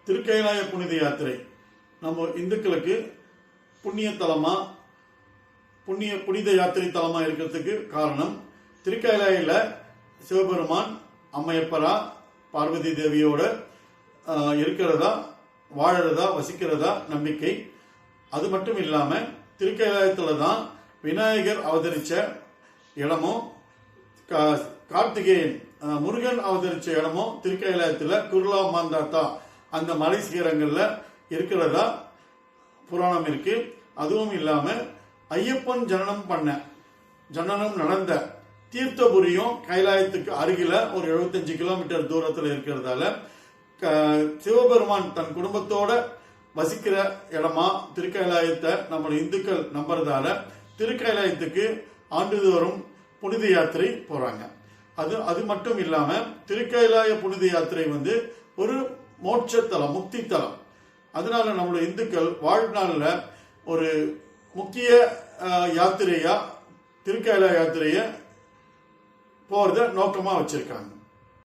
திருக்கைலாய புனித யாத்திரை நம்ம இந்துக்களுக்கு புண்ணிய தலமா புனித யாத்திரை தலமா இருக்கிறதுக்கு காரணம், திருக்கைலாயில சிவபெருமான் அம்மையப்பரா பார்வதி தேவியோட இருக்கிறதா, வாழறதா, வசிக்கிறதா நம்பிக்கை. அது மட்டும் இல்லாம திருக்கைலாயத்துல தான் விநாயகர் அவதரிச்ச இடமும், கார்த்திகேயன் முருகன் அவதரிச்ச இடமும் திருக்கைலாயத்துல குருலா மாந்தாத்தா அந்த மலை சிகரங்கள்ல இருக்கிறதா புராணம் இருக்கு. அதுவும் இல்லாம ஐயப்பன் ஜனனம் நடந்த தீர்த்தபுரியும் கைலாயத்துக்கு அருகில ஒரு 75 கிலோமீட்டர் தூரத்தில் இருக்கிறதால சிவபெருமான் தன் குடும்பத்தோட வசிக்கிற இடமா திருக்கைலாயத்தை நம்ம இந்துக்கள் நம்புறதால திருக்கைலாயத்துக்கு ஆண்டுதோறும் புனித யாத்திரை போறாங்க. அது மட்டும் இல்லாம திருக்கைலாய புனித யாத்திரை ஒரு மோட்சத்தலம், முக்தி தலம். அதனால நம்மளோட இந்துக்கள் வாழ்நாள்ல ஒரு முக்கிய யாத்திரையா திருக்கைலாய யாத்திரைய போறத நோக்கமா வச்சிருக்காங்க.